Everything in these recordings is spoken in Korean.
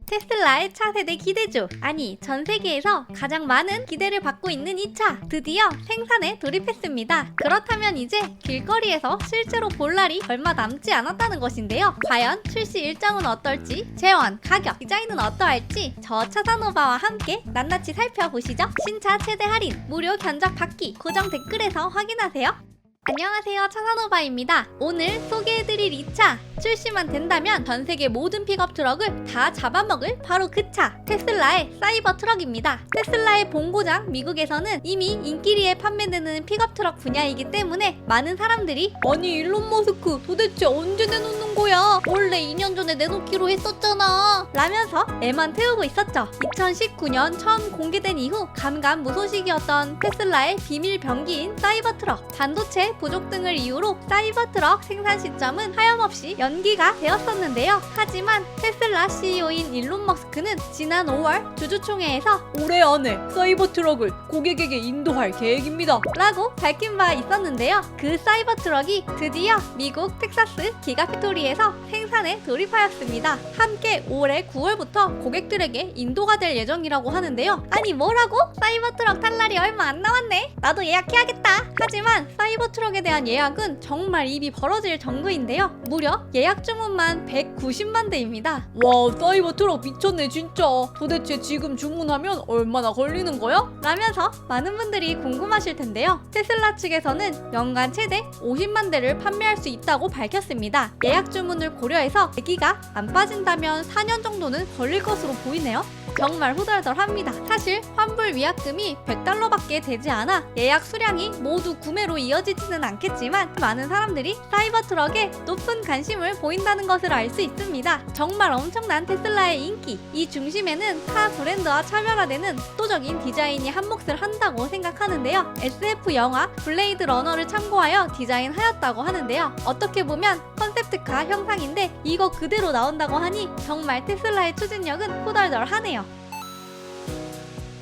테슬라의 차세대 기대주, 아니 전 세계에서 가장 많은 기대를 받고 있는 이 차 드디어 생산에 돌입했습니다. 그렇다면 이제 길거리에서 실제로 볼 날이 얼마 남지 않았다는 것인데요. 과연 출시 일정은 어떨지, 재원, 가격, 디자인은 어떠할지 저 차사노바와 함께 낱낱이 살펴보시죠. 신차 최대 할인, 무료 견적 받기 고정 댓글에서 확인하세요. 안녕하세요, 차사노바입니다. 오늘 소개해드릴 이 차, 출시만 된다면 전세계 모든 픽업 트럭을 다 잡아먹을 바로 그 차, 테슬라의 사이버 트럭입니다. 테슬라의 본고장 미국에서는 이미 인기리에 판매되는 픽업 트럭 분야이기 때문에 많은 사람들이 아니 일론 머스크 도대체 언제 내놓는 거야? 원래 2년 전에 내놓기로 했었잖아 라면서 애만 태우고 있었죠. 2019년 처음 공개된 이후 감감무소식이었던 테슬라의 비밀 병기인 사이버 트럭, 반도체 부족 등을 이유로 사이버 트럭 생산 시점은 하염없이 연기가 되었었는데요. 하지만 테슬라 CEO인 일론 머스크는 지난 5월 주주총회에서 올해 안에 사이버 트럭을 고객에게 인도할 계획입니다 라고 밝힌 바 있었는데요. 그 사이버 트럭이 드디어 미국 텍사스 기가팩토리에서 생산에 돌입하였습니다. 함께 올해 9월부터 고객들에게 인도가 될 예정이라고 하는데요. 아니 뭐라고? 사이버 트럭 탈 날이 얼마 안 남았네. 나도 예약해야겠다. 하지만 사이버 트럭에 대한 예약은 정말 입이 벌어질 정도인데요. 무려 예약 주문만 190만 대입니다. 와, 사이버 트럭 미쳤네 진짜. 도대체 지금 주문하면 얼마나 걸리는 거야? 라면서 많은 분들이 궁금하실 텐데요. 테슬라 측에서는 연간 최대 50만 대를 판매할 수 있다고 밝혔습니다. 예약 주문을 고려해서 대기가 안 빠진다면 4년 정도는 걸릴 것으로 보이네요. 정말 후덜덜합니다. 사실 환불 위약금이 100달러밖에 되지 않아 예약 수량이 모두 구매로 이어지지는 않겠지만 많은 사람들이 사이버 트럭에 높은 관심을 보인다는 것을 알 수 있습니다. 정말 엄청난 테슬라의 인기, 이 중심에는 타 브랜드와 차별화되는 압도적인 디자인이 한몫을 한다고 생각하는데요. SF 영화 블레이드 러너를 참고하여 디자인하였다고 하는데요. 어떻게 보면 컨셉트카 형상인데 이거 그대로 나온다고 하니 정말 테슬라의 추진력은 후덜덜하네요.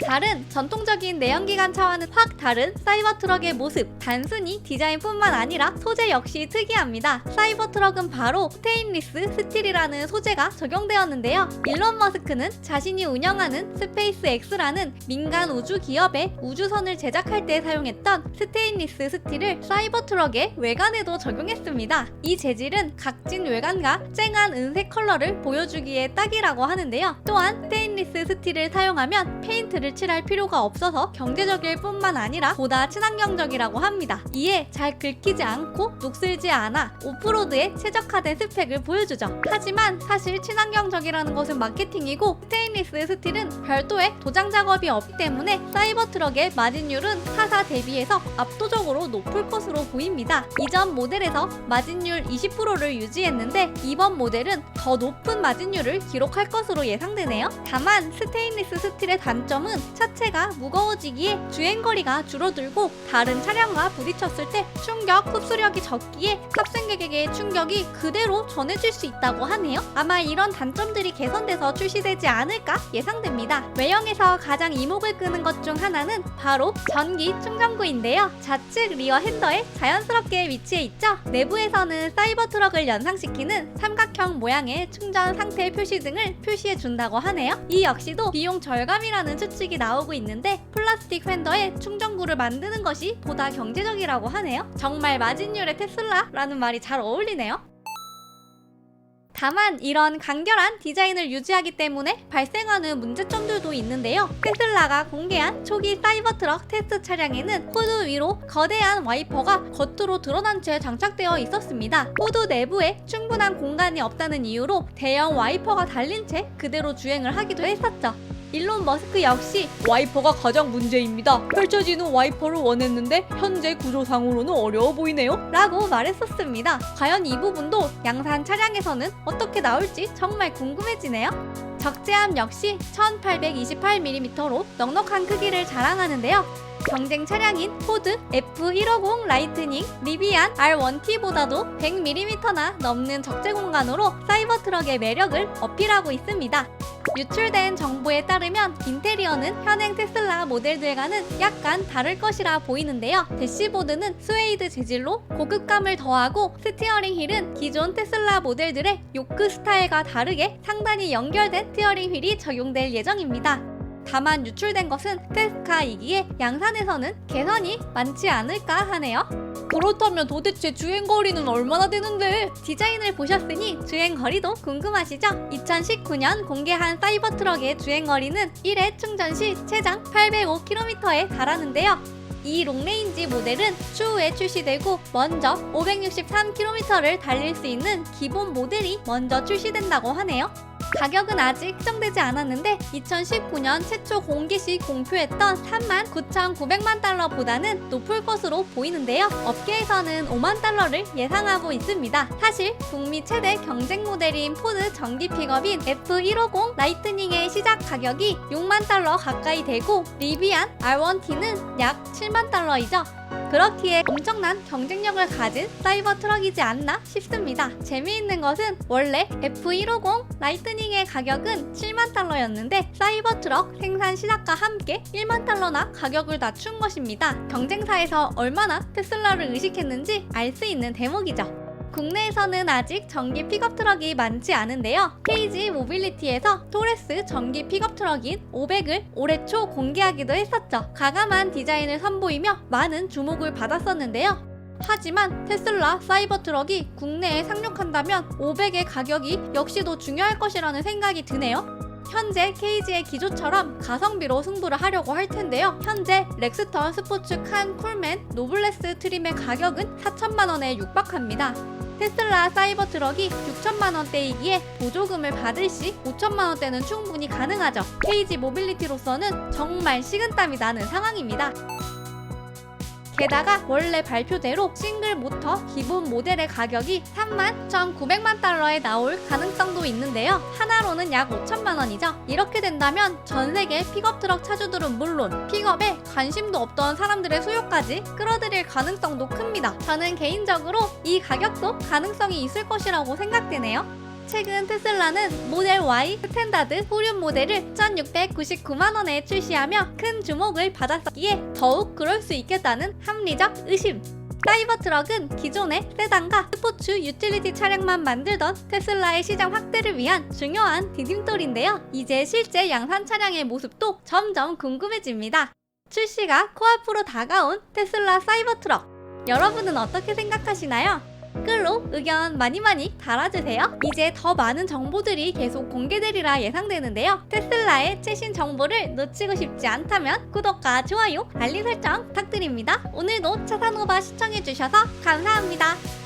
다른 전통적인 내연기관차와는 확 다른 사이버 트럭의 모습, 단순히 디자인뿐만 아니라 소재 역시 특이합니다. 사이버 트럭은 바로 스테인리스 스틸이라는 소재가 적용되었는데요. 일론 머스크는 자신이 운영하는 스페이스 X라는 민간 우주 기업의 우주선을 제작할 때 사용했던 스테인리스 스틸을 사이버 트럭의 외관에도 적용했습니다. 이 재질은 각진 외관과 쨍한 은색 컬러를 보여주기에 딱이라고 하는데요. 또한 스테인리스 스틸을 사용하면 페인트를 칠할 필요가 없어서 경제적일 뿐만 아니라 보다 친환경적이라고 합니다. 이에 잘 긁히지 않고 녹슬지 않아 오프로드에 최적화된 스펙을 보여주죠. 하지만 사실 친환경적이라는 것은 마케팅이고 스테인리스 스틸은 별도의 도장 작업이 없기 때문에 사이버 트럭의 마진율은 타사 대비해서 압도적으로 높을 것으로 보입니다. 이전 모델에서 마진율 20%를 유지했는데 이번 모델은 더 높은 마진율을 기록할 것으로 예상되네요. 다만 스테인리스 스틸의 단점은 차체가 무거워지기에 주행거리가 줄어들고 다른 차량과 부딪혔을 때 충격 흡수력이 적기에 탑승객에게 충격이 그대로 전해질 수 있다고 하네요. 아마 이런 단점들이 개선돼서 출시되지 않을까 예상됩니다. 외형에서 가장 이목을 끄는 것 중 하나는 바로 전기 충전구인데요. 좌측 리어 핸더에 자연스럽게 위치해 있죠. 내부에서는 사이버 트럭을 연상시키는 삼각형 모양의 충전 상태 표시 등을 표시해 준다고 하네요. 이 역시도 비용 절감이라는 추측이 나오고 있는데 플라스틱 팬더에 충전구를 만드는 것이 보다 경제적이라고 하네요. 정말 마진율의 테슬라라는 말이 잘 어울리네요. 다만 이런 간결한 디자인을 유지하기 때문에 발생하는 문제점들도 있는데요. 테슬라가 공개한 초기 사이버 트럭 테스트 차량에는 후드 위로 거대한 와이퍼가 겉으로 드러난 채 장착되어 있었습니다. 후드 내부에 충분한 공간이 없다는 이유로 대형 와이퍼가 달린 채 그대로 주행을 하기도 했었죠. 일론 머스크 역시 와이퍼가 가장 문제입니다. 펼쳐지는 와이퍼를 원했는데 현재 구조상으로는 어려워 보이네요 라고 말했었습니다. 과연 이 부분도 양산 차량에서는 어떻게 나올지 정말 궁금해지네요. 적재함 역시 1828mm로 넉넉한 크기를 자랑하는데요. 경쟁 차량인 포드 F150 라이트닝 리비안 R1T보다도 100mm나 넘는 적재 공간으로 사이버트럭의 매력을 어필하고 있습니다. 유출된 정보에 따르면 인테리어는 현행 테슬라 모델들과는 약간 다를 것이라 보이는데요. 대시보드는 스웨이드 재질로 고급감을 더하고 스티어링 휠은 기존 테슬라 모델들의 요크 스타일과 다르게 상단이 연결된 스티어링 휠이 적용될 예정입니다. 다만 유출된 것은 테스카이기에 양산에서는 개선이 많지 않을까 하네요. 그렇다면 도대체 주행거리는 얼마나 되는데? 디자인을 보셨으니 주행거리도 궁금하시죠? 2019년 공개한 사이버트럭의 주행거리는 1회 충전 시 최장 805km에 달하는데요. 이 롱레인지 모델은 추후에 출시되고 먼저 563km를 달릴 수 있는 기본 모델이 먼저 출시된다고 하네요. 가격은 아직 확정되지 않았는데 2019년 최초 공개 시 공표했던 39,900만 달러보다는 높을 것으로 보이는데요. 업계에서는 5만 달러를 예상하고 있습니다. 사실 북미 최대 경쟁 모델인 포드 전기 픽업인 F150 라이트닝의 시작 가격이 6만 달러 가까이 되고 리비안 R1T는 약 7만 달러이죠. 그렇기에 엄청난 경쟁력을 가진 사이버 트럭이지 않나 싶습니다. 재미있는 것은 원래 F150 라이트닝의 가격은 7만 달러였는데 사이버 트럭 생산 시작과 함께 1만 달러나 가격을 낮춘 것입니다. 경쟁사에서 얼마나 테슬라를 의식했는지 알 수 있는 대목이죠. 국내에서는 아직 전기 픽업 트럭이 많지 않은데요. KG 모빌리티에서 토레스 전기 픽업 트럭인 500을 올해 초 공개하기도 했었죠. 가감한 디자인을 선보이며 많은 주목을 받았었는데요. 하지만 테슬라 사이버 트럭이 국내에 상륙한다면 500의 가격이 역시도 중요할 것이라는 생각이 드네요. 현재 KG의 기조처럼 가성비로 승부를 하려고 할 텐데요. 현재 렉스턴 스포츠 칸 쿨맨 노블레스 트림의 가격은 4천만 원에 육박합니다. 테슬라 사이버 트럭이 6천만 원대이기에 보조금을 받을 시 5천만 원대는 충분히 가능하죠. KG 모빌리티로서는 정말 식은땀이 나는 상황입니다. 게다가 원래 발표대로 싱글 모터 기본 모델의 가격이 31,900만 달러에 나올 가능성도 있는데요. 하나로는 약 5천만 원이죠. 이렇게 된다면 전 세계 픽업 트럭 차주들은 물론 픽업에 관심도 없던 사람들의 수요까지 끌어들일 가능성도 큽니다. 저는 개인적으로 이 가격도 가능성이 있을 것이라고 생각되네요. 최근 테슬라는 모델 Y 스탠다드 후륜 모델을 1,699만 원에 출시하며 큰 주목을 받았기에 더욱 그럴 수 있겠다는 합리적 의심. 사이버 트럭은 기존의 세단과 스포츠 유틸리티 차량만 만들던 테슬라의 시장 확대를 위한 중요한 디딤돌인데요. 이제 실제 양산 차량의 모습도 점점 궁금해집니다. 출시가 코앞으로 다가온 테슬라 사이버 트럭. 여러분은 어떻게 생각하시나요? 댓글로 의견 많이 달아주세요. 이제 더 많은 정보들이 계속 공개되리라 예상되는데요. 테슬라의 최신 정보를 놓치고 싶지 않다면 구독과 좋아요, 알림 설정 부탁드립니다. 오늘도 차산오바 시청해주셔서 감사합니다.